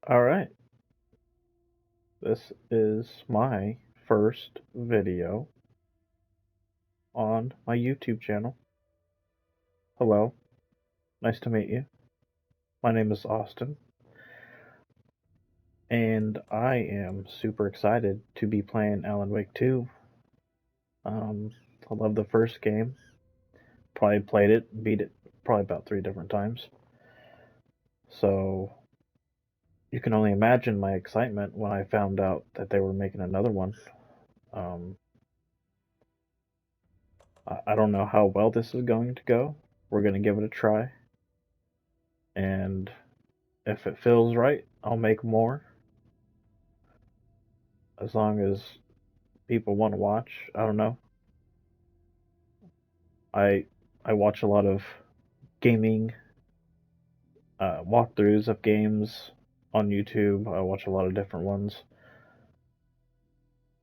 Alright, this is my first video on my YouTube channel. Hello, nice to meet you. My name is Austin, and I am super excited to be playing Alan Wake 2. Um, I love the first game. Probably played it, beat it probably about 3 different times. So you can only imagine my excitement when I found out that they were making another one. Um, I don't know how well this is going to go. We're going to give it a try. And if it feels right, I'll make more. As long as people want to watch. I don't know. I I watch a lot of gaming walkthroughs of games on YouTube. I watch a lot of different ones.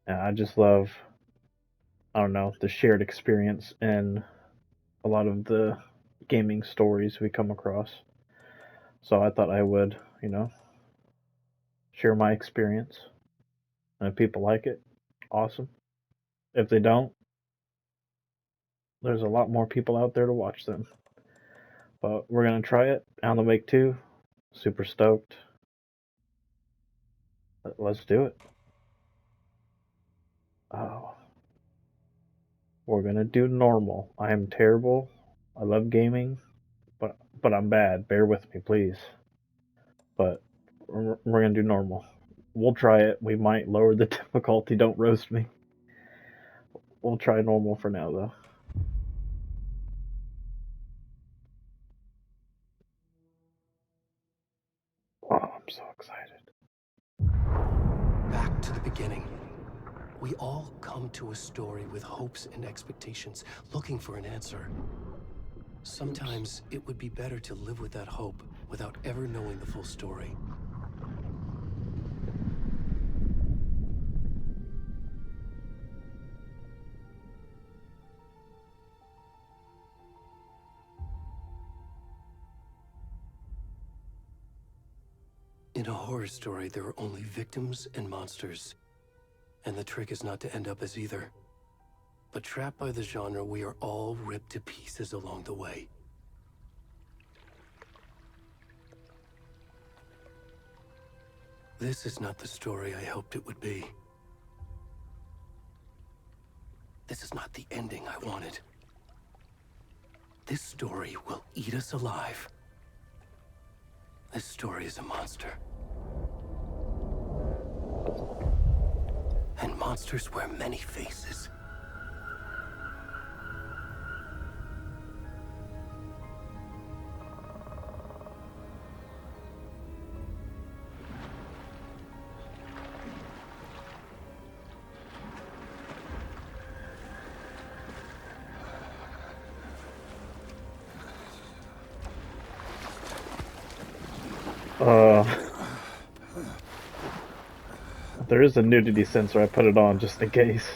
And I just love, I don't know, the shared experience in a lot of the gaming stories we come across. So I thought I would, share my experience. And if people like it, awesome. If they don't, there's a lot more people out there to watch them. But we're gonna try it. Alan Wake 2. Super stoked. Let's do it. Oh, we're gonna do normal. I am terrible. I love gaming, but I'm bad. Bear with me, please. But we're gonna do normal. We'll try it. We might lower the difficulty. Don't roast me. We'll try normal for now, though. Oh, I'm so excited. Back to the beginning. We all come to a story with hopes and expectations, looking for an answer. Sometimes it would be better to live with that hope without ever knowing the full story. In a horror story, there are only victims and monsters. And the trick is not to end up as either. But trapped by the genre, we are all ripped to pieces along the way. This is not the story I hoped it would be. This is not the ending I wanted. This story will eat us alive. This story is a monster. And monsters wear many faces. Uh, there is a nudity sensor. I put it on just in case.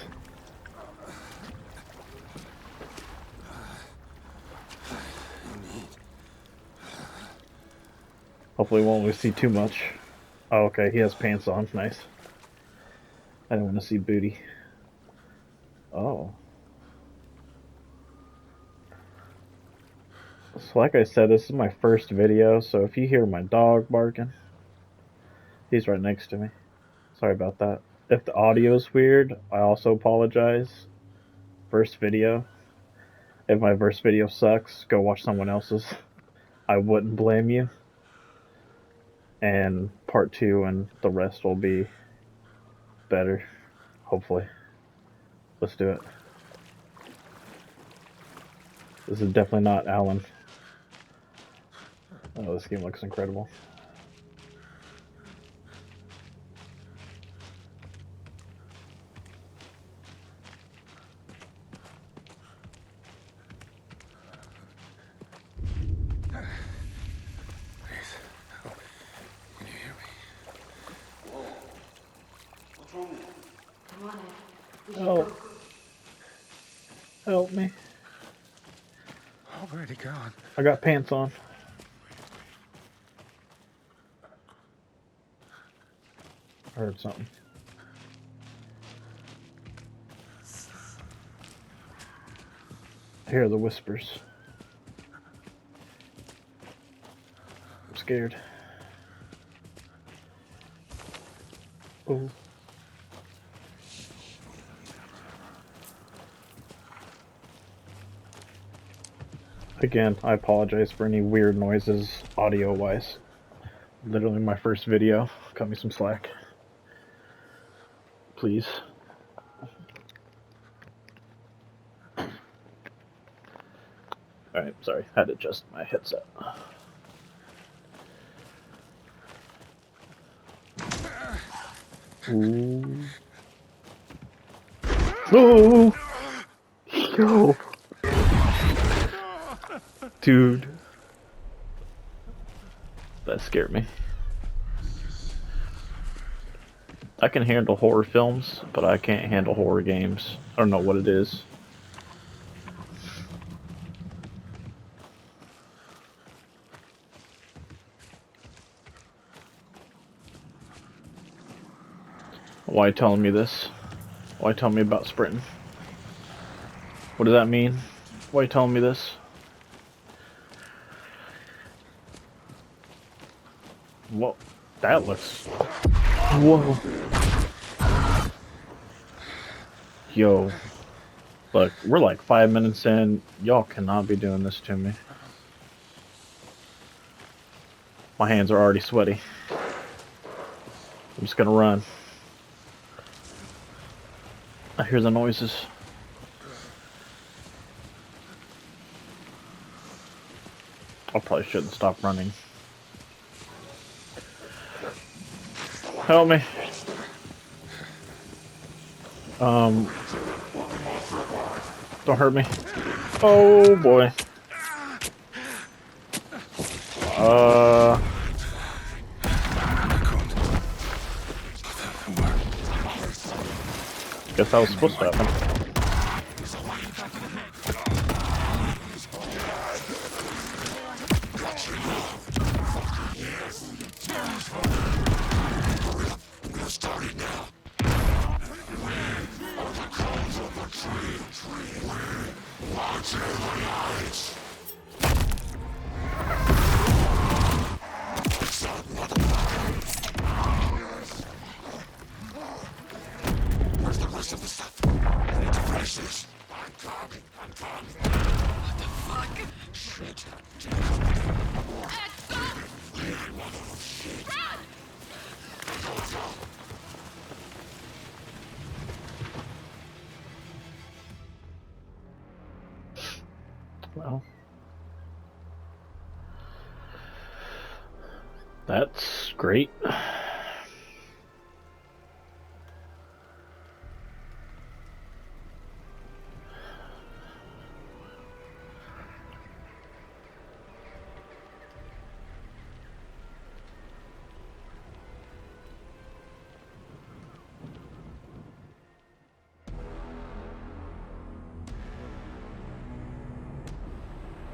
Hopefully, we won't see too much. Oh, okay, he has pants on. Nice. I didn't want to see booty. Oh. So like I said, this is my first video, so if you hear my dog barking, he's right next to me. Sorry about that. If the audio is weird, I also apologize. First video. If my first video sucks, go watch someone else's. I wouldn't blame you. And part 2 and the rest will be better, hopefully. Let's do it. This is definitely not Alan. Oh, this game looks incredible. Help. Help me. Already gone. I got pants on. I heard something. I hear the whispers. I'm scared. Oh. Again, I apologize for any weird noises audio-wise. Literally my first video. Cut me some slack. Please. Alright, sorry. Had to adjust my headset. Ooh. Oh! Yo! Dude. That scared me. I can handle horror films, but I can't handle horror games. I don't know what it is. Why are you telling me this? Why are you telling me about sprinting? What does that mean? Why are you telling me this? Whoa, that looks... Whoa. Yo. Look, we're like 5 minutes in. Y'all cannot be doing this to me. My hands are already sweaty. I'm just gonna run. I hear the noises. I probably shouldn't stop running. Help me. Don't hurt me. Oh boy. Guess that was supposed to happen. Well, that's great.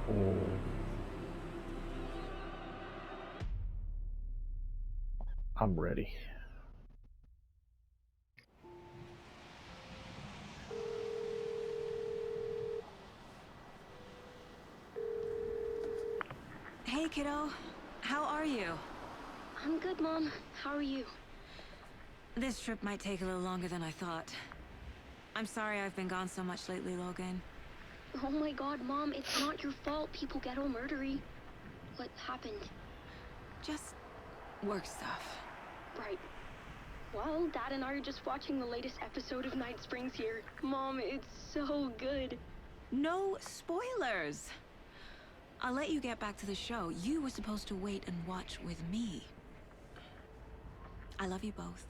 Oh. I'm ready. Hey, kiddo. How are you? I'm good, Mom. How are you? This trip might take a little longer than I thought. I'm sorry I've been gone so much lately, Logan. Oh my god, Mom, it's not your fault people get all murdery. What happened? Just work stuff. Right. Well, Dad and I are just watching the latest episode of Night Springs here. Mom, it's so good. No spoilers! I'll let you get back to the show. You were supposed to wait and watch with me. I love you both.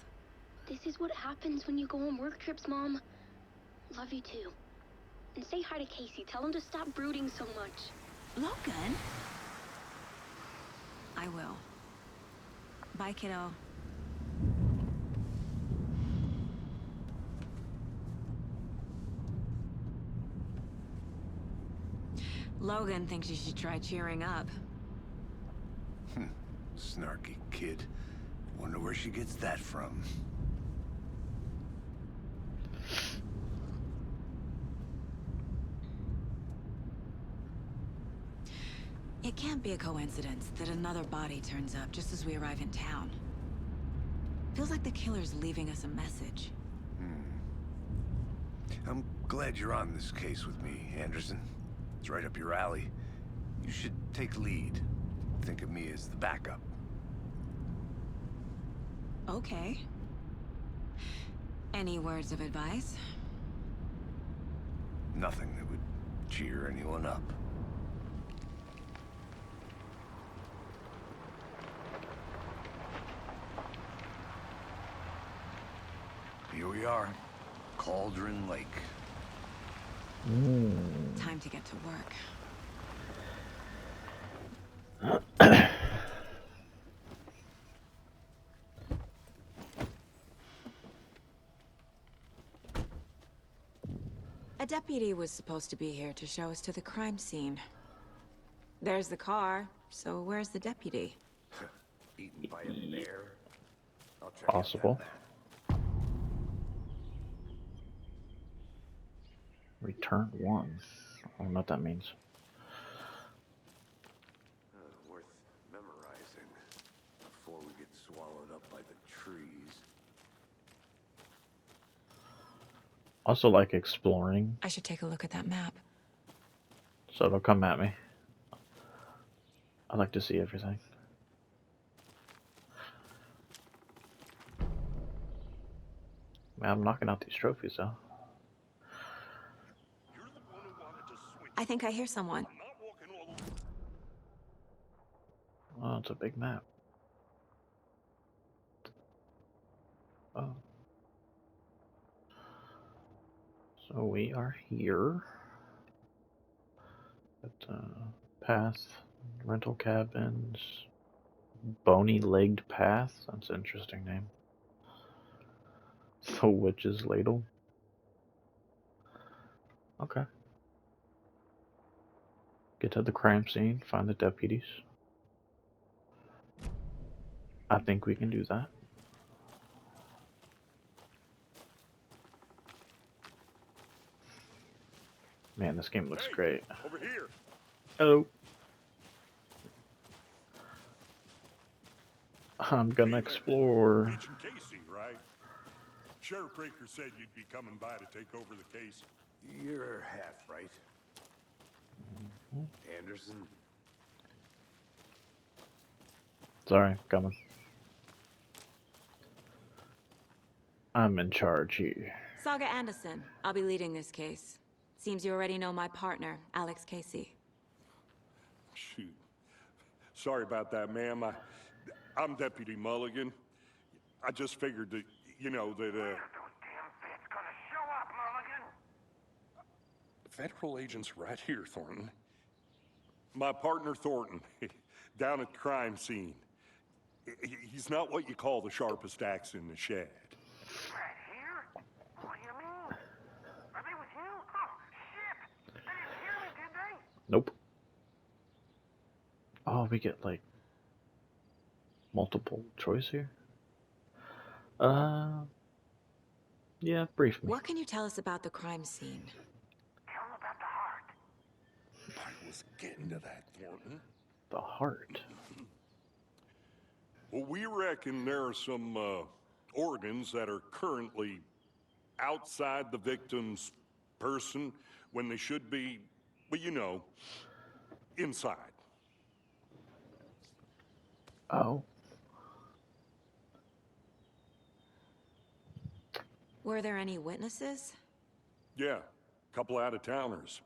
This is what happens when you go on work trips, Mom. Love you too. And say hi to Casey. Tell him to stop brooding so much. Logan? I will. Bye, kiddo. Logan thinks you should try cheering up. Snarky kid. Wonder where she gets that from. It can't be a coincidence that another body turns up just as we arrive in town. Feels like the killer's leaving us a message. I'm glad you're on this case with me, Anderson. It's right up your alley. You should take lead. Think of me as the backup. Okay. Any words of advice? Nothing that would cheer anyone up. Here we are, Cauldron Lake. Time to get to work. A deputy was supposed to be here to show us to the crime scene. There's the car, so where's the deputy? Eaten by a bear. I'll check Possible. out that map. Return one. I don't know what that means. Worth memorizing before we get swallowed up by the trees. Also like exploring, I should take a look at that map. so it'll come at me. I like to see everything. Man, I'm knocking out these trophies though. I think I hear someone. Oh, it's a big map. Oh. So we are here at Path, rental cabins, Bony Legged Path. That's an interesting name. The Witch's Ladle. Okay. Get to the crime scene, find the deputies. I think we can do that. Man, this game looks great. Over here. Hello. I'm gonna explore. Agent Casey, right? Sheriff Breaker said you'd be coming by to take over the case. You're half right. Anderson. Sorry, coming. I'm in charge here. Saga Anderson. I'll be leading this case. Seems you already know my partner, Alex Casey. Shoot. Sorry about that, ma'am. I'm Deputy Mulligan. I just figured that, you know, that, Federal agents right here, Thornton. My partner, Thornton, down at the crime scene. He's not what you call the sharpest axe in the shed. Right here? What do you mean? Are they with you? Oh, shit! They didn't hear me, did they? Nope. Oh, we get like multiple choice here. Yeah, brief me. What can you tell us about the crime scene? Tell them about the heart. I was getting to that, Thornton. The heart. Well, we reckon there are some organs that are currently outside the victim's person when they should be, well, you know, inside. Oh. Were there any witnesses? Yeah, a couple out-of-towners.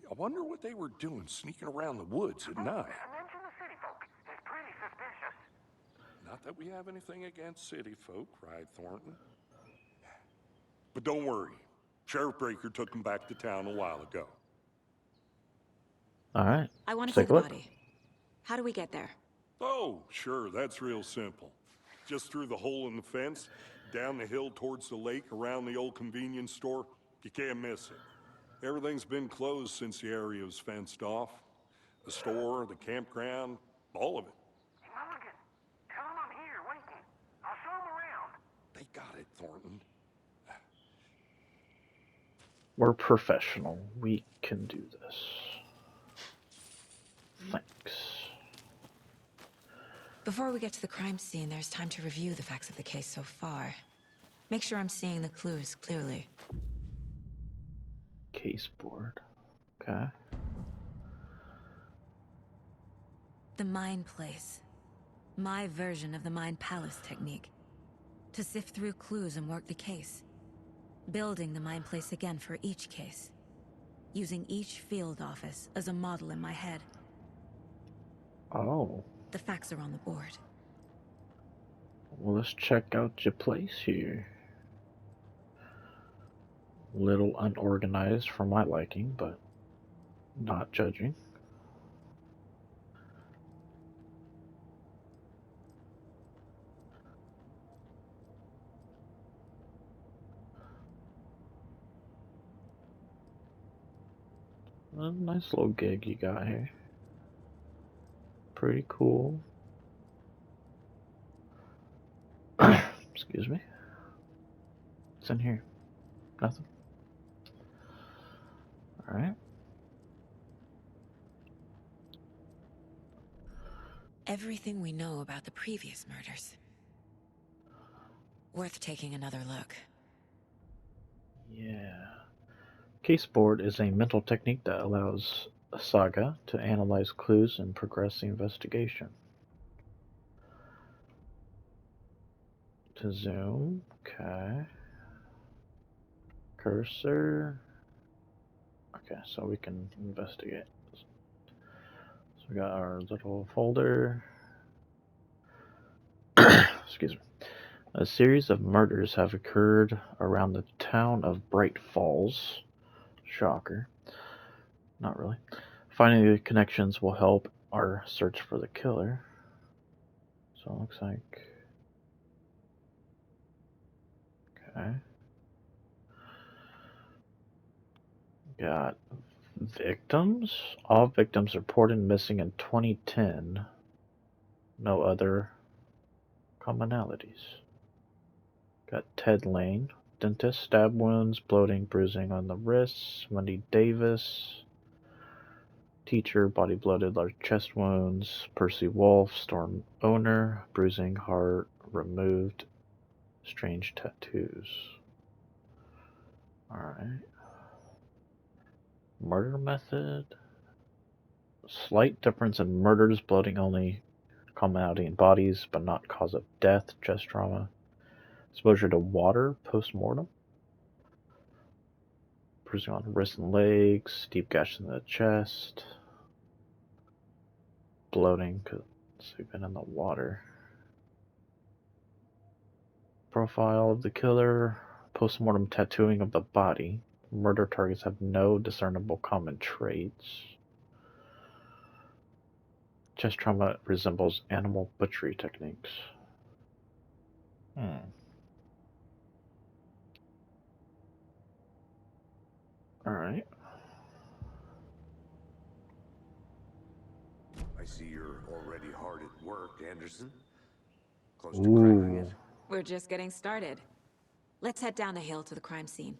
I wonder what they were doing sneaking around the woods at night. Mention the city folk. It's pretty suspicious. Not that we have anything against city folk, right, Thornton? But don't worry. Sheriff Breaker took them back to town a while ago. All right. I want to see Take the a look. body. How do we get there? Oh, sure, that's real simple. Just through the hole in the fence, down the hill towards the lake, around the old convenience store. You can't miss it. Everything's been closed since the area was fenced off. The store, the campground, all of it. Hey, Mulligan, tell them I'm here, waiting. We're professional. We can do this. Thanks. Before we get to the crime scene, there's time to review the facts of the case so far. Make sure I'm seeing the clues clearly. Case board. Okay. The Mind Place. My version of the Mind Palace technique. To sift through clues and work the case. Building the Mind Place again for each case. Using each field office as a model in my head. Oh. The facts are on the board. Well, let's check out your place here. Little unorganized for my liking, but not judging. A nice little gig you got here. Pretty cool. Excuse me. What's in here? Nothing. Alright. Everything we know about the previous murders. Worth taking another look. Yeah. Case board is a mental technique that allows Saga to analyze clues and progress the investigation. To zoom. Okay. Cursor. Okay, so we can investigate. So we got our little folder. Excuse me. A series of murders have occurred around the town of Bright Falls. Shocker. Not really. Finding the connections will help our search for the killer. So it looks like... Okay. Got victims. All victims reported missing in 2010. No other commonalities. Got Ted Lane. Dentist, stab wounds, bloating, bruising on the wrists. Wendy Davis. Teacher, body bloated, large chest wounds. Percy Wolf, storm owner, bruising, heart removed, strange tattoos. Alright. Murder method. Slight difference in murders, bloating only, commonality in bodies, but not cause of death, chest trauma. Exposure to water, post-mortem. Bruising on wrists and legs, deep gash in the chest. Bloating, because we've been in the water. Profile of the killer, post-mortem tattooing of the body. Murder targets have no discernible common traits. Chest trauma resembles animal butchery techniques. Alright. I see you're already hard at work, Anderson. Close to cracking it. We're just getting started. Let's head down the hill to the crime scene.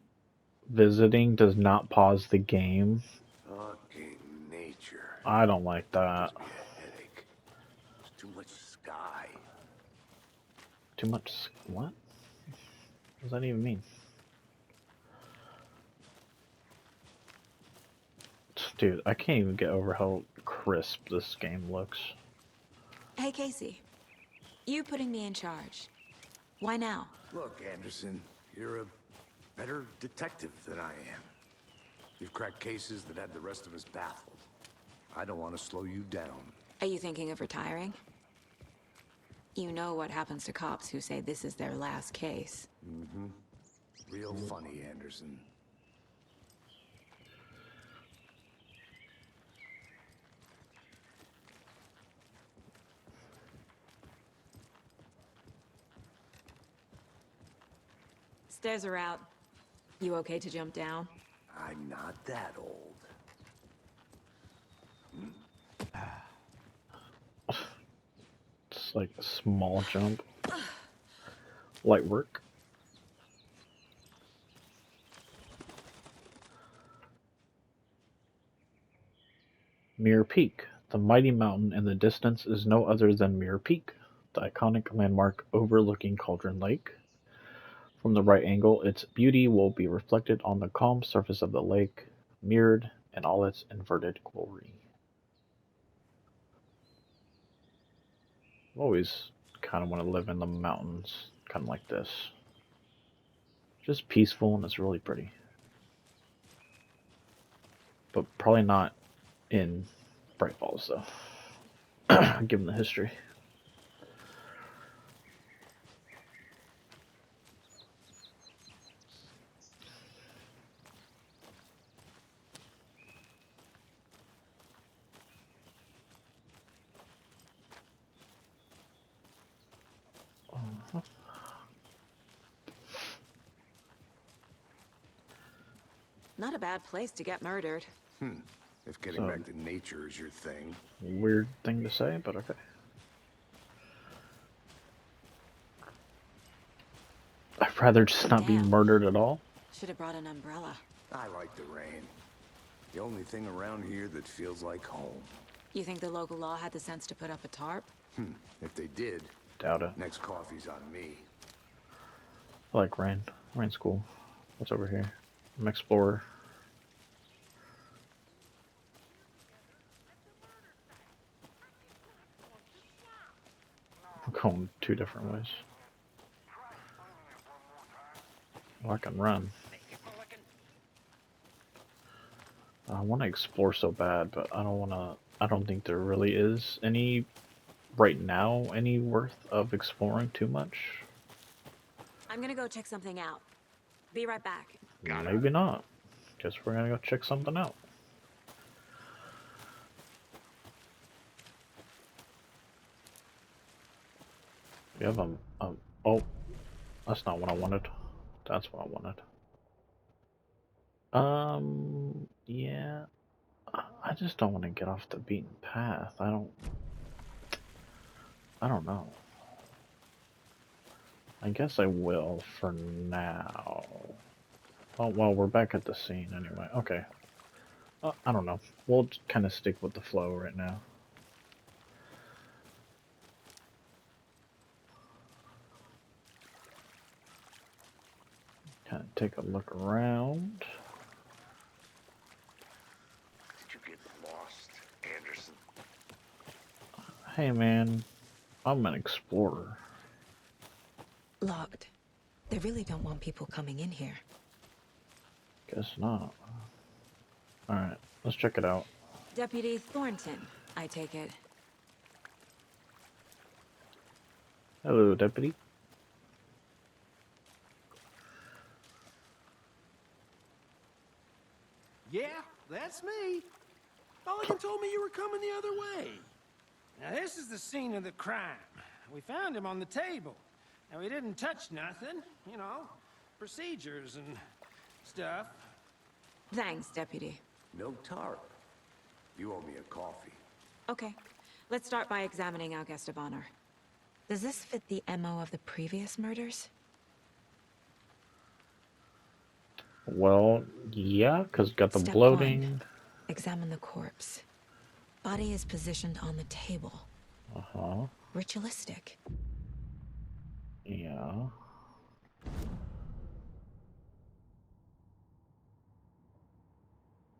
Visiting does not pause the game. Fucking nature. I don't like that. Gives me a headache. There's too much sky. Too much... What? What does that even mean? Dude, I can't even get over how crisp this game looks. Hey, Casey. You putting me in charge. Why now? Look, Anderson, you're a better detective than I am. You've cracked cases that had the rest of us baffled. I don't want to slow you down. Are you thinking of retiring? You know what happens to cops who say this is their last case. Mm-hmm. Real funny, Anderson. Stairs are out. You okay to jump down? I'm not that old. It's like a small jump. Light work. Mirror Peak. The mighty mountain in the distance is no other than Mirror Peak, the iconic landmark overlooking Cauldron Lake. From the right angle, its beauty will be reflected on the calm surface of the lake, mirrored in all its inverted glory. I've always kind of want to live in the mountains, kind of like this. Just peaceful and it's really pretty. But probably not in Bright Falls, though, given the history. Not a bad place to get murdered. If getting So- back to nature is your thing. Weird thing to say, but okay. I'd rather just not be Damn. murdered at all. Should have brought an umbrella. I like the rain. The only thing around here that feels like home. You think the local law had the sense to put up a tarp? If they did, Doubt it. next coffee's on me. I like rain. Rain's cool. What's over here? I'm explorer. I'm going two different ways. Oh, I can run. I want to explore so bad, but I don't want to. I don't think there really is any right now any worth of exploring too much. I'm gonna go check something out. Be right back. Maybe not. Guess we're gonna go check something out. We have oh, that's not what I wanted. That's what I wanted. Yeah. I just don't want to get off the beaten path. I don't know. I guess I will for now. Oh, well, we're back at the scene anyway. Okay. I don't know. We'll kind of stick with the flow right now. Kind of take a look around. Did you get lost, Anderson? Hey, man. I'm an explorer. Locked. They really don't want people coming in here. Guess not. Alright, let's check it out. Deputy Thornton, I take it. Hello, deputy. Yeah, that's me. Mulligan told me you were coming the other way. Now, this is the scene of the crime. We found him on the table. And we didn't touch nothing, you know, procedures and stuff. Thanks, Deputy. No tarp. You owe me a coffee. Okay, let's start by examining our guest of honor. Does this fit the MO of the previous murders? Well, yeah, because got the Step bloating. 1. Examine the corpse. Body is positioned on the table. Uh-huh. Ritualistic. Yeah.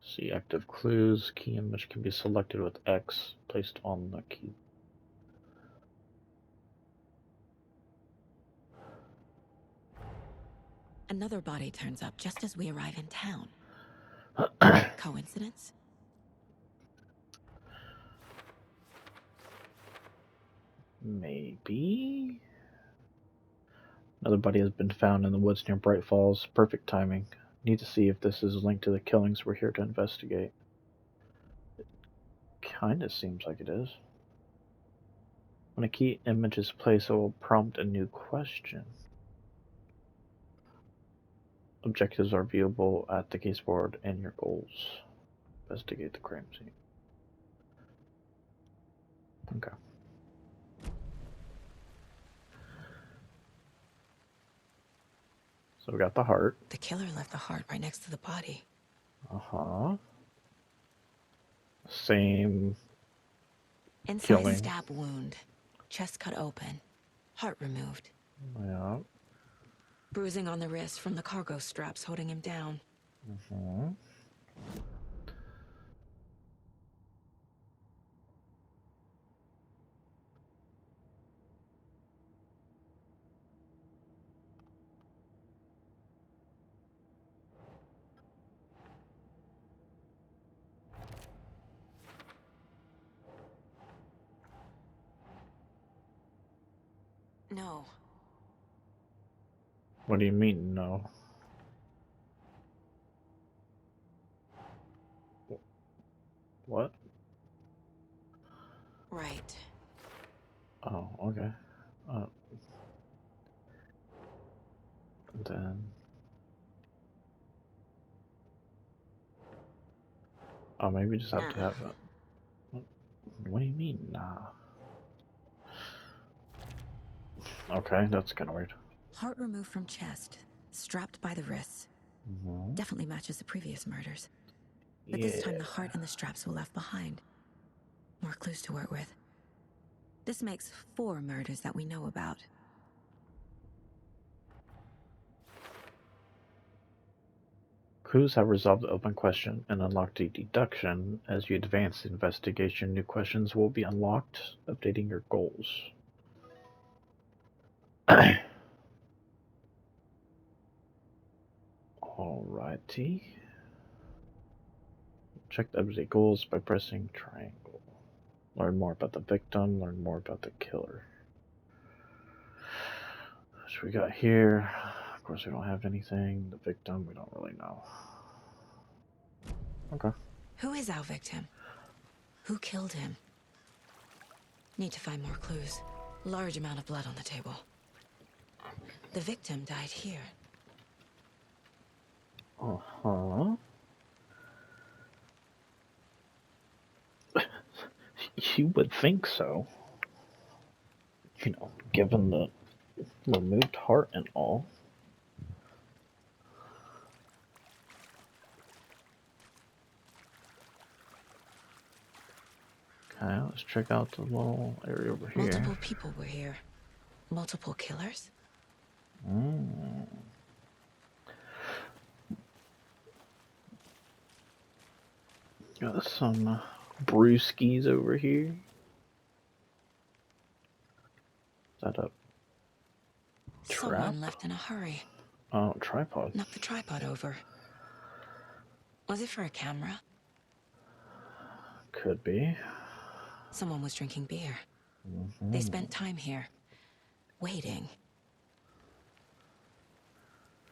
See active clues. Key image can be selected with X placed on the key. Another body turns up just as we arrive in town. Coincidence? Maybe. Another body has been found in the woods near Bright Falls. Perfect timing. Need to see if this is linked to the killings we're here to investigate. It kinda seems like it is. When a key image is placed, it will prompt a new question. Objectives are viewable at the case board and your goals. Investigate the crime scene. Okay. So we got the heart. The killer left the heart right next to the body. Uh-huh. Same Inside killing. stab wound. Chest cut open. Heart removed. Yeah. Bruising on the wrist from the cargo straps holding him down. Hmm. No. What do you mean, no? What? Right. Oh, okay. Uh, then. Oh, maybe we just have to Nah. have it. What do you mean, nah? Okay, that's kind of weird. Heart removed from chest. Strapped by the wrists. Mm-hmm. Definitely matches the previous murders. But Yeah. this time the heart and the straps were left behind. More clues to work with. This makes 4 murders that we know about. Clues have resolved the open question and unlocked a deduction. As you advance the investigation, new questions will be unlocked, updating your goals. Alrighty. Check the update goals by pressing triangle. Learn more about the victim, learn more about the killer. What we got here? Of course, we don't have anything. The victim, we don't really know. Okay. Who is our victim? Who killed him? Need to find more clues. Large amount of blood on the table. The victim died here. Uh-huh. You would think so. You know, given the removed heart and all. Okay, let's check out the little area over here. Multiple people were here. Multiple killers? Mm. Got some brewskis over here. Is that a trap? Someone left in a hurry. Oh, tripod. Knocked the tripod over. Was it for a camera? Could be. Someone was drinking beer. Mm-hmm. They spent time here. Waiting.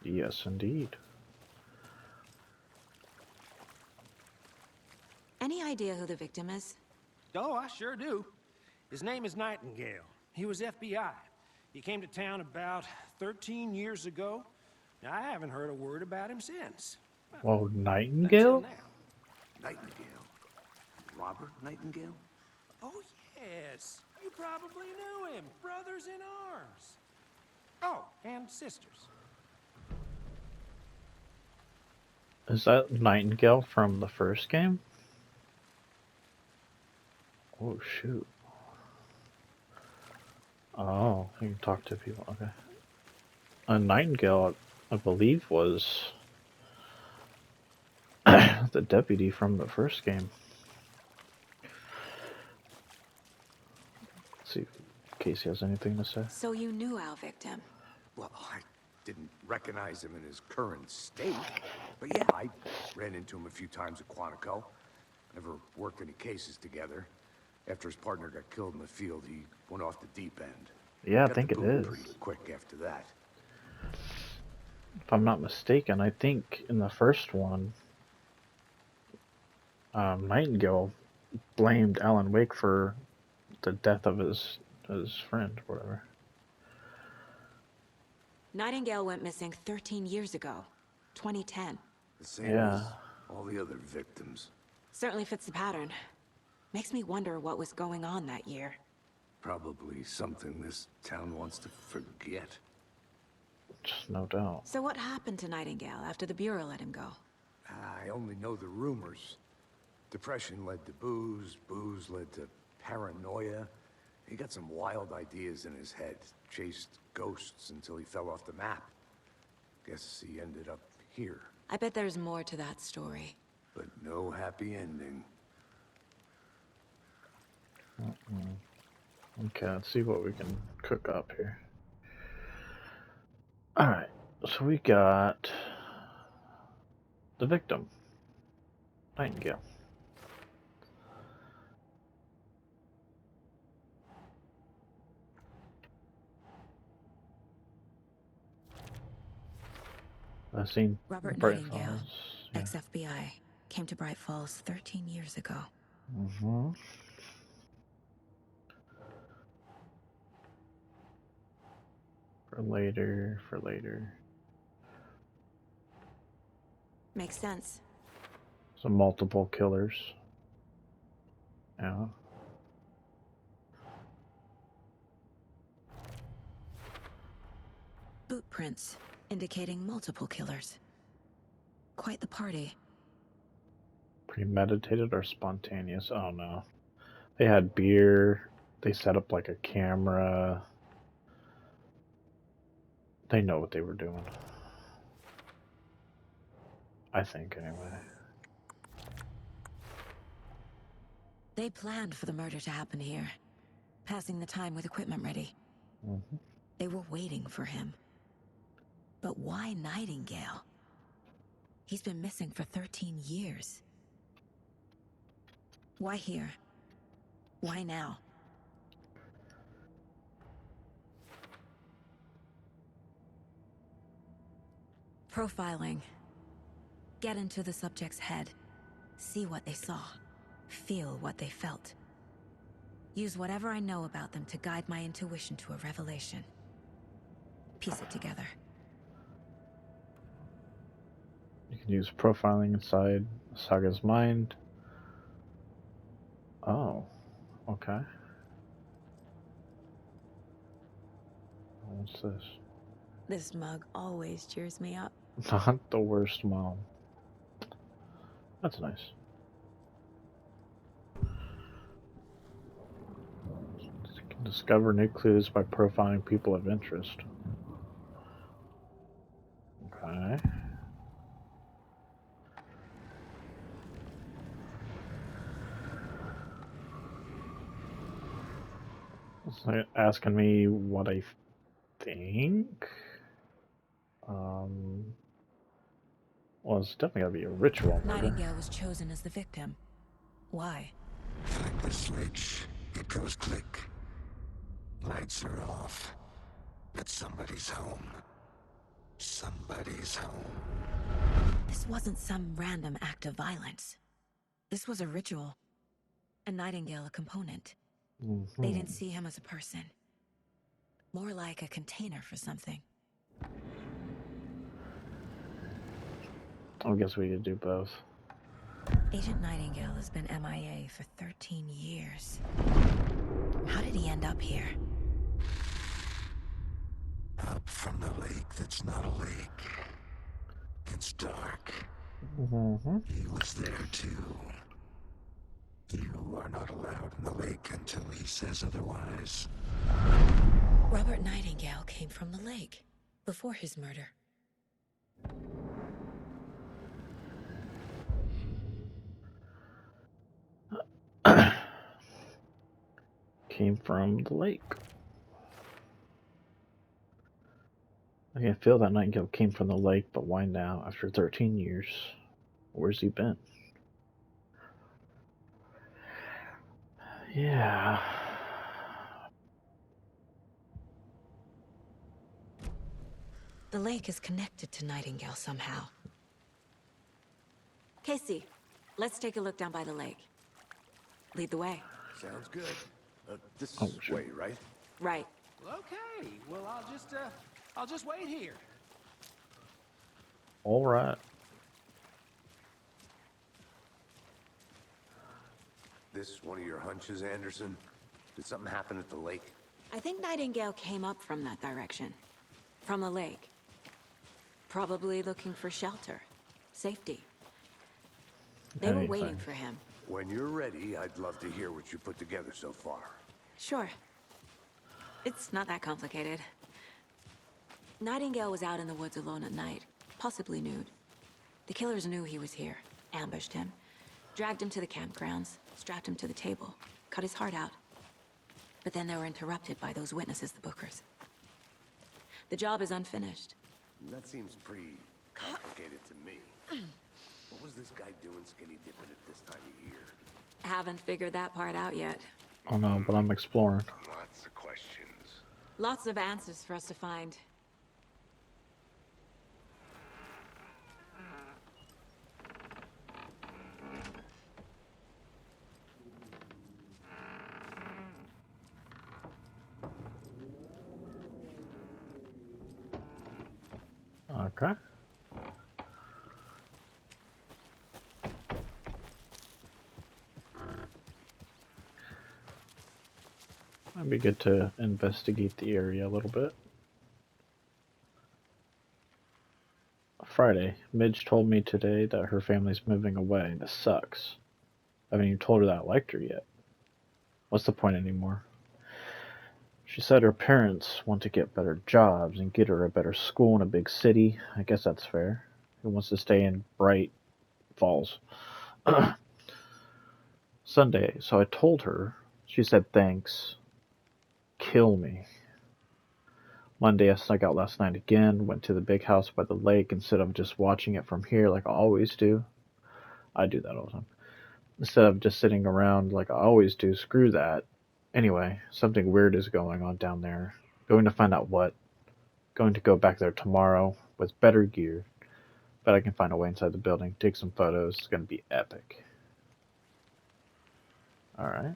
Yes, indeed. Any idea who the victim is? Oh, I sure do. His name is Nightingale. He was FBI. He came to town about 13 years ago. Now, I haven't heard a word about him since. Whoa, Until Nightingale? now. Nightingale. Robert Nightingale? Oh, yes. You probably knew him. Brothers in arms. Oh, and sisters. Is that Nightingale from the first game? Oh, shoot. Oh, you can talk to people. Okay. A Nightingale, I believe, was the deputy from the first game. Let's see if Casey has anything to say. So you knew our victim. Well, I didn't recognize him in his current state. But yeah, I ran into him a few times at Quantico. Never worked any cases together. After his partner got killed in the field, he went off the deep end. Yeah, I Got think the it boot is. pretty quick after that. If I'm not mistaken, I think in the first one, Nightingale blamed Alan Wake for the death of his friend, or whatever. Nightingale went missing 13 years ago. 2010. The same Yeah. as all the other victims. Certainly fits the pattern. Makes me wonder what was going on that year. Probably something this town wants to forget. Just no doubt. So what happened to Nightingale after the Bureau let him go? I only know the rumors. Depression led to booze, booze led to paranoia. He got some wild ideas in his head, chased ghosts until he fell off the map. Guess he ended up here, I bet there's more to that story. but no happy ending. Okay, let's see what we can cook up here. Alright, so we got the victim, Nightingale. I've seen Robert Bright Nightingale, Falls. Yeah. ex-FBI, came to Bright Falls 13 years ago. Mm-hmm. For later. Makes sense. So multiple killers. Yeah. Boot prints, indicating multiple killers. Quite the party. Premeditated or spontaneous? Oh no. They had beer. They set up like a camera. They know what they were doing. I think, anyway. They planned for the murder to happen here, passing the time with equipment ready. Mm-hmm. They were waiting for him. But why Nightingale? He's been missing for 13 years. Why here? Why now? Profiling. Get into the subject's head. See what they saw. Feel what they felt. Use whatever I know about them to guide my intuition to a revelation. Piece it together. You can use profiling inside Saga's mind. Oh, okay. What's this? This mug always cheers me up. Not the worst mom. That's nice. You can discover new clues by profiling people of interest. Okay. It's like asking me what I think. Well, it's definitely gotta be a ritual murder. Nightingale was chosen as the victim. Why? Flick the switch, it goes click. Lights are off. But somebody's home. Somebody's home. This wasn't some random act of violence. This was a ritual. And Nightingale a component. Mm-hmm. They didn't see him as a person. More like a container for something. I guess we could do both. Agent Nightingale has been MIA for 13 years. How did he end up here? Up from the lake that's not a lake. It's dark. Mm-hmm. He was there too. You are not allowed in the lake until he says otherwise. Robert Nightingale came from the lake before his murder. Came from the lake. I can feel that Nightingale came from the lake, but why now, after 13 years? Where's he been? Yeah. The lake is connected to Nightingale somehow. Casey, let's take a look down by the lake. Lead the way. Sounds good. This Oh, sure. way, right? Right. Well, okay. Well, I'll just wait here. All right. This one of your hunches, Anderson? Did something happen at the lake? I think Nightingale came up from that direction. From the lake. Probably looking for shelter. Safety. They were waiting Anything. for him. When you're ready, I'd love to hear what you put together so far. Sure. It's not that complicated. Nightingale was out in the woods alone at night, possibly nude. The killers knew he was here, ambushed him, dragged him to the campgrounds, strapped him to the table, cut his heart out. But then they were interrupted by those witnesses, the Bookers. The job is unfinished. That seems pretty complicated to me. What was this guy doing skinny dipping at this time of year? Haven't figured that part out yet. Oh no, but I'm exploring. Lots of questions. Lots of answers for us to find. Okay. Might be good to investigate the area a little bit. Friday, Midge told me today that her family's moving away. This sucks. I haven't even told her that I liked her yet. What's the point anymore? She said her parents want to get better jobs and get her a better school in a big city. I guess that's fair. Who wants to stay in Bright Falls? Sunday, so I told her. She said thanks. Kill me. Monday, I snuck out last night again, went to the big house by the lake instead of just watching it from here like I always do. I do that all the time. Instead of just sitting around like I always do, screw that. Anyway, something weird is going on down there. Going to find out what. Going to go back there tomorrow with better gear. Bet I can find a way inside the building, take some photos. It's going to be epic. Alright.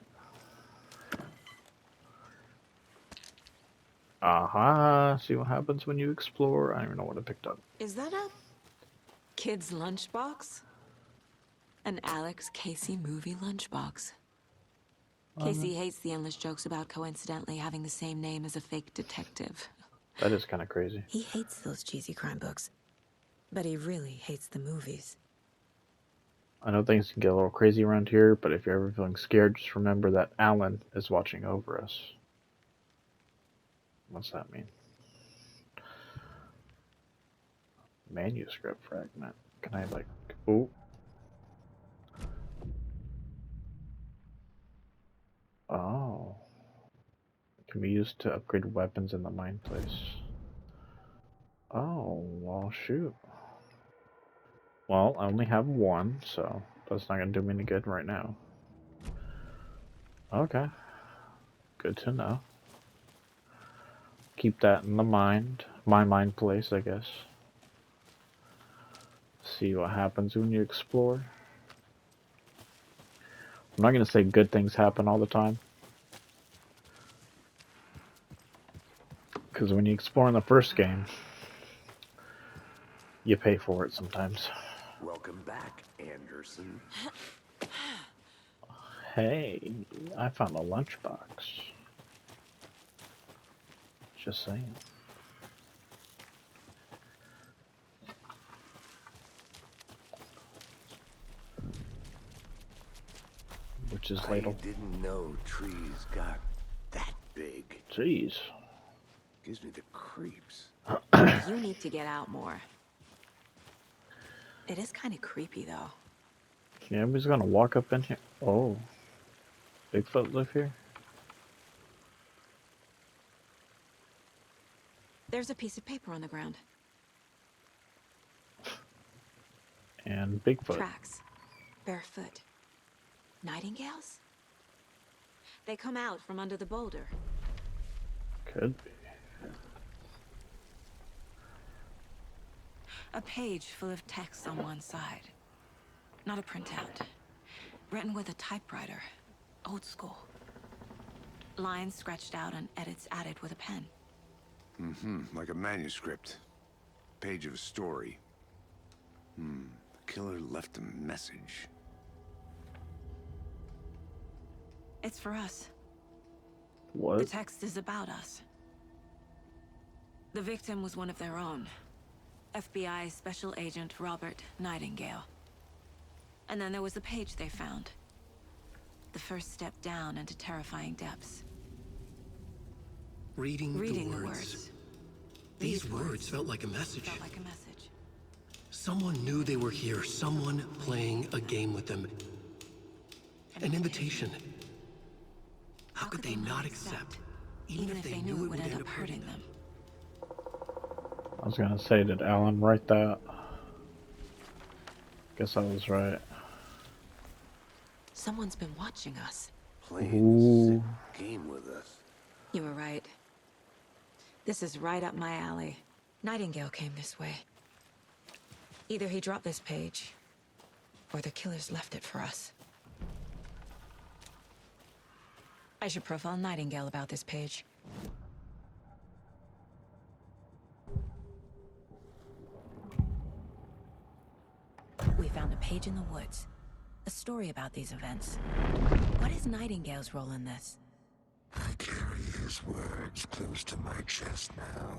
Aha, see what happens when you explore. I don't even know what I picked up. Is that a kid's lunchbox? An Alex Casey movie lunchbox. Casey hates the endless jokes about coincidentally having the same name as a fake detective. That is kind of crazy. He hates those cheesy crime books, but he really hates the movies. I know things can get a little crazy around here, but if you're ever feeling scared, just remember that Alan is watching over us. What's that mean? Manuscript fragment. Can I like... Ooh. Oh. Can be used to upgrade weapons in the mine place. Oh, well, shoot. Well, I only have one, so that's not going to do me any good right now. Okay. Good to know. Keep that in the mind. My mind place, I guess. See what happens when you explore. I'm not going to say good things happen all the time. Because when you explore in the first game, you pay for it sometimes. Welcome back, Anderson. Hey, I found a lunchbox. Just saying. Which is ladle. I didn't know trees got that big. Jeez. Gives me the creeps. You need to get out more. It is kind of creepy, though. Yeah, everybody's gonna walk up in here. Oh. Bigfoot live here? There's a piece of paper on the ground. And Bigfoot. Tracks. Barefoot. Nightingales? They come out from under the boulder. Could be. A page full of text on one side. Not a printout. Written with a typewriter. Old school. Lines scratched out and edits added with a pen. Like a manuscript. Page of a story. The killer left a message. It's for us. What? The text is about us. The victim was one of their own. FBI Special Agent Robert Nightingale. And then there was the page they found. The first step down into terrifying depths. Reading Reading the words. These words felt like a message. Felt like a message. Someone knew they were here, someone playing a game with them. An invitation. How could they not accept, even if they knew it would end up hurting them? I was gonna say, did Alan write that? Guess I was right. Someone's been watching us. Playing a sick game with us. You were right. This is right up my alley. Nightingale came this way. Either he dropped this page, or the killers left it for us. I should profile Nightingale about this page. We found a page in the woods. A story about these events. What is Nightingale's role in this? I carry his words close to my chest now.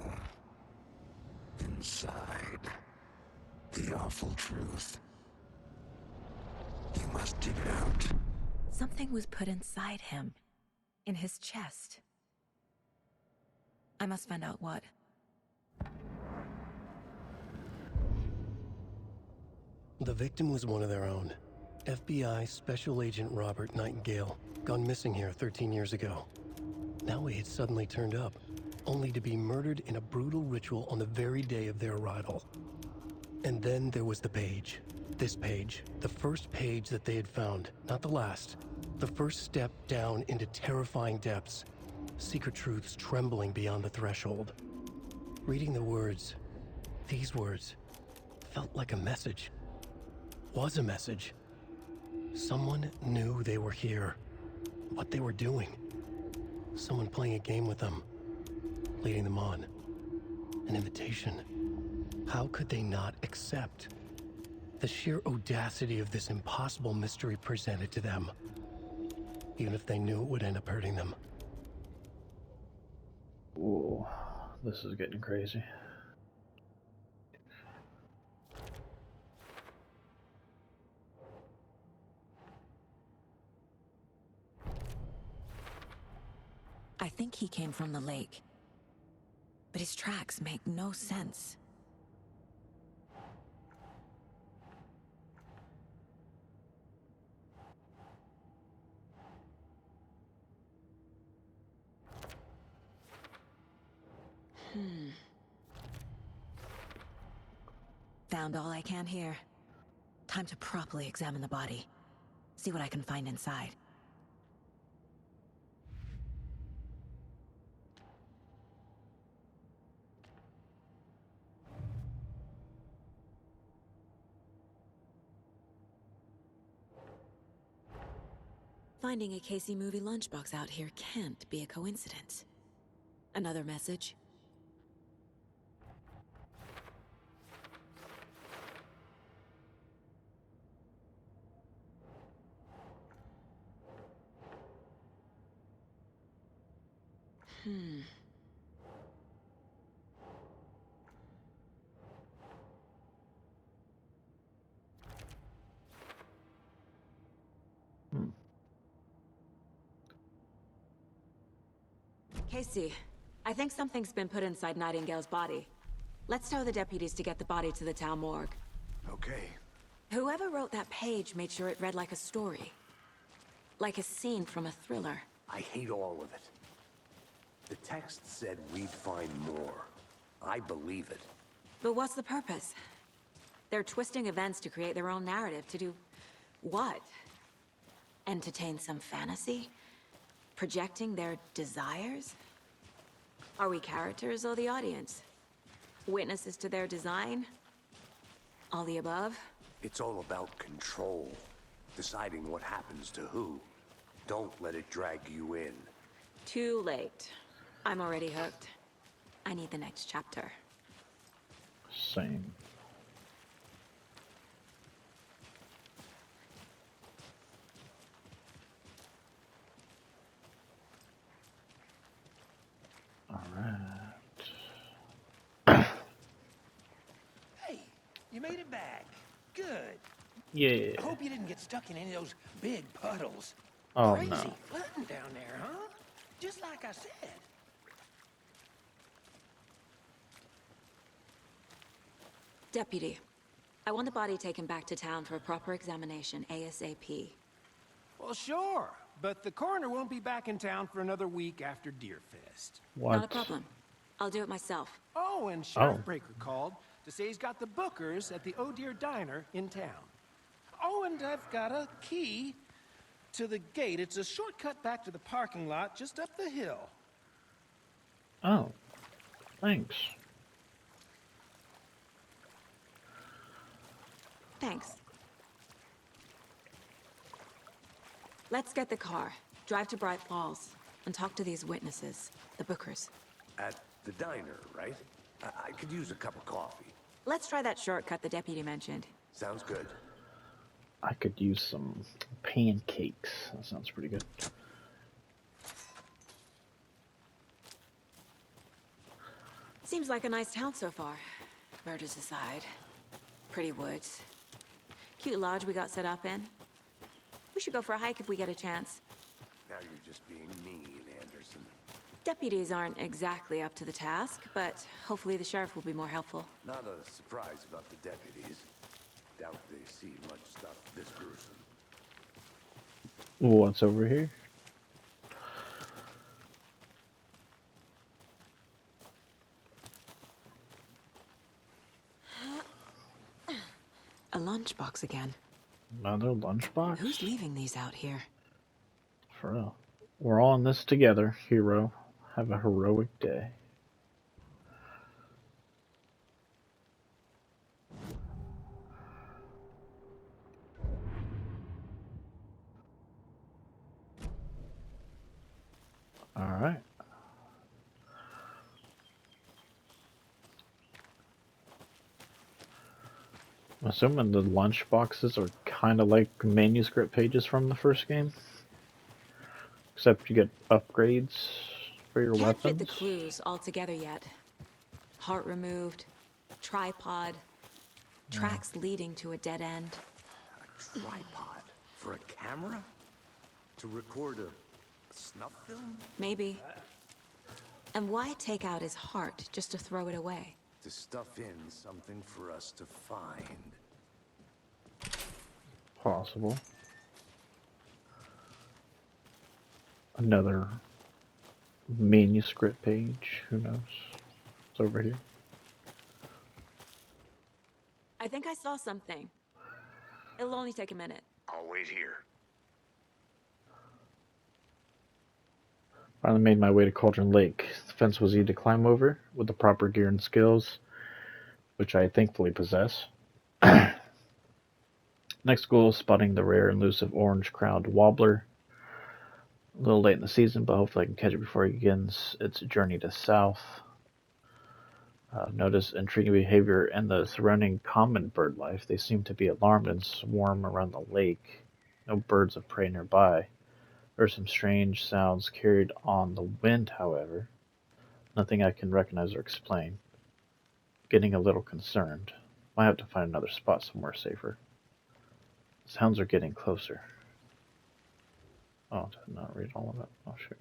Inside, the awful truth. You must dig it out. Something was put inside him. In his chest. I must find out what. The victim was one of their own. FBI Special Agent Robert Nightingale, gone missing here 13 years ago. Now he had suddenly turned up, only to be murdered in a brutal ritual on the very day of their arrival. And then there was the page. This page, the first page that they had found, not the last. The first step down into terrifying depths. Secret truths trembling beyond the threshold. Reading the words, these words, felt like a message. Was a message. Someone knew they were here. What they were doing. Someone playing a game with them. Leading them on. An invitation. How could they not accept? The sheer audacity of this impossible mystery presented to them. Even if they knew it would end up hurting them. Ooh, this is getting crazy. I think he came from the lake. But his tracks make no sense. Found all I can here. Time to properly examine the body. See what I can find inside. Finding a Casey movie lunchbox out here can't be a coincidence. Another message? Casey, I think something's been put inside Nightingale's body. Let's tell the deputies to get the body to the town morgue. Okay. Whoever wrote that page made sure it read like a story. Like a scene from a thriller. I hate all of it. The text said we'd find more. I believe it. But what's the purpose? They're twisting events to create their own narrative. To do what? Entertain some fantasy? Projecting their desires? Are we characters or the audience? Witnesses to their design? All the above? It's all about control. Deciding what happens to who. Don't let it drag you in. Too late. I'm already hooked. I need the next chapter. Same. Hey, you made it back. Good. Yeah. I hope you didn't get stuck in any of those big puddles. Oh Crazy no. flooding down there, huh? Just like I said. Deputy, I want the body taken back to town for a proper examination ASAP. Well, sure. But the coroner won't be back in town for another week after Deerfest. Not a What? problem. I'll do it myself. Oh, and Sheriff Oh. Breaker called to say he's got the Bookers at the Oh Dear Diner in town. Oh, and I've got a key to the gate. It's a shortcut back to the parking lot just up the hill. Oh. Thanks. Thanks. Let's get the car, drive to Bright Falls, and talk to these witnesses, the Bookers. At the diner, right? I could use a cup of coffee. Let's try that shortcut the deputy mentioned. Sounds good. I could use some pancakes. That sounds pretty good. Seems like a nice town so far. Murders aside. Pretty woods. Cute lodge we got set up in. We should go for a hike if we get a chance. Now you're just being mean, Anderson. Deputies aren't exactly up to the task, but hopefully the sheriff will be more helpful. Not a surprise about the deputies. Doubt they see much stuff this gruesome. What's over here? A lunchbox again. Another lunchbox? Who's leaving these out here? For real. We're all in this together, hero. Have a heroic day. Alright. I'm assuming the lunch boxes are kind of like manuscript pages from the first game. Except you get upgrades for your Can't fit weapons. the clues all together yet. Heart removed, tripod, tracks leading to a dead end. A tripod? For a camera? To record a snuff film? Maybe. And why take out his heart just to throw it away? To stuff in something for us to find. Possible. Another manuscript page. Who knows? It's over here. I think I saw something. It'll only take a minute. I'll wait here. Finally made my way to Cauldron Lake. The fence was easy to climb over with the proper gear and skills, which I thankfully possess. Next goal is spotting the rare and elusive orange-crowned warbler. A little late in the season, but hopefully I can catch it before it begins its journey to south. Notice intriguing behavior in the surrounding common bird life. They seem to be alarmed and swarm around the lake. No birds of prey nearby. There are some strange sounds carried on the wind, however. Nothing I can recognize or explain. Getting a little concerned. Might have to find another spot somewhere safer. Sounds are getting closer. Oh, did not read all of it. Oh, shoot.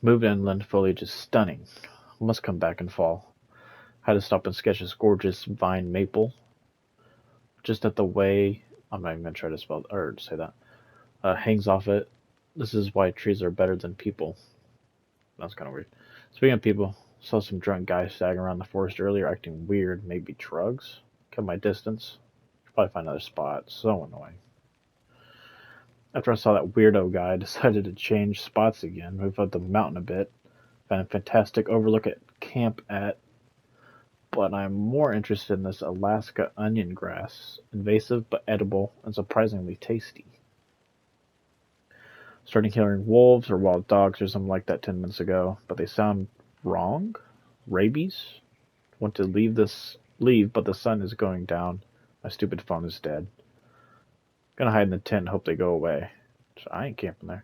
Moved inland foliage is stunning. Must come back in fall. Had to stop and sketch this gorgeous vine maple. Just at the way, I'm not even going to try to spell or say that. Hangs off it. This is why trees are better than people. That's kind of weird. Speaking of people, saw some drunk guys sagging around the forest earlier, acting weird. Maybe drugs. Kept my distance. Should probably find another spot. So annoying. After I saw that weirdo guy, I decided to change spots again. Move up the mountain a bit. Found a fantastic overlook at camp at. But I'm more interested in this Alaska onion grass. Invasive but edible and surprisingly tasty. Starting hearing wolves or wild dogs or something like that 10 minutes ago, but they sound wrong? Rabies? Want to leave, but the sun is going down. My stupid phone is dead. Gonna hide in the tent and hope they go away. So I ain't camping there.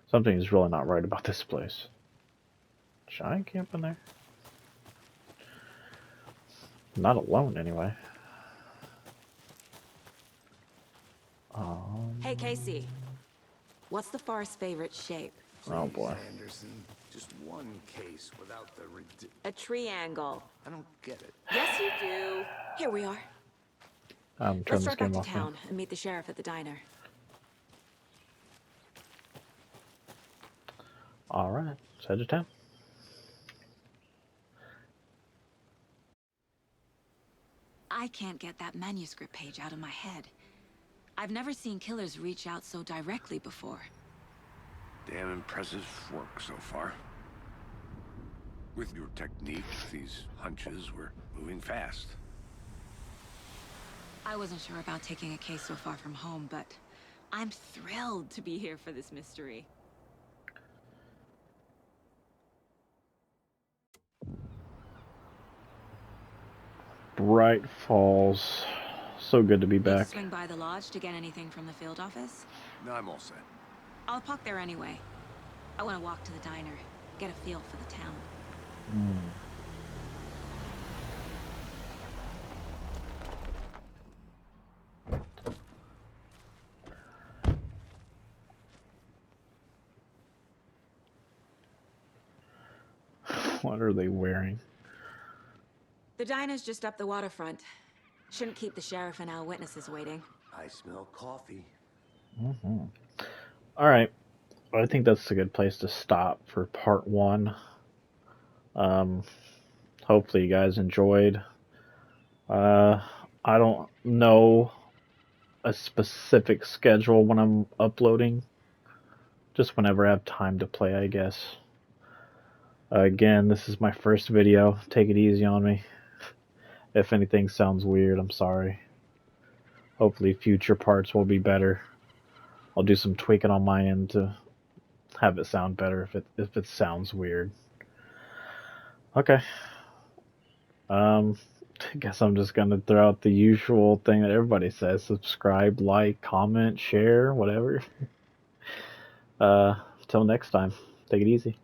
Something is really not right about this place. So I ain't camping there. Not alone, anyway. Hey, Casey. What's the far's favorite shape? Oh Please, boy. Anderson. Just one case without the A triangle. I don't get it. Yes, you do. Here we are. Turn Let's this drive back game to off now. town and meet the sheriff at the diner. Alright, let's head to town. I can't get that manuscript page out of my head. I've never seen killers reach out so directly before. Damn impressive work so far. With your technique, these hunches were moving fast. I wasn't sure about taking a case so far from home, but I'm thrilled to be here for this mystery. Bright Falls. So good to be Need to back. swing by the lodge to get anything from the field office? No, I'm all set. I'll park there anyway. I want to walk to the diner, get a feel for the town. What are they wearing? The diner's just up the waterfront. Shouldn't keep the sheriff and our witnesses waiting. I smell coffee. Alright, I think that's a good place to stop for part 1. Hopefully you guys enjoyed. I don't know a specific schedule when I'm uploading. Just whenever I have time to play, I guess. Again, this is my first video. Take it easy on me. If anything sounds weird, I'm sorry. Hopefully future parts will be better. I'll do some tweaking on my end to have it sound better if it sounds weird. Okay. I guess I'm just gonna throw out the usual thing that everybody says: subscribe, like, comment, share, whatever. Till next time, take it easy.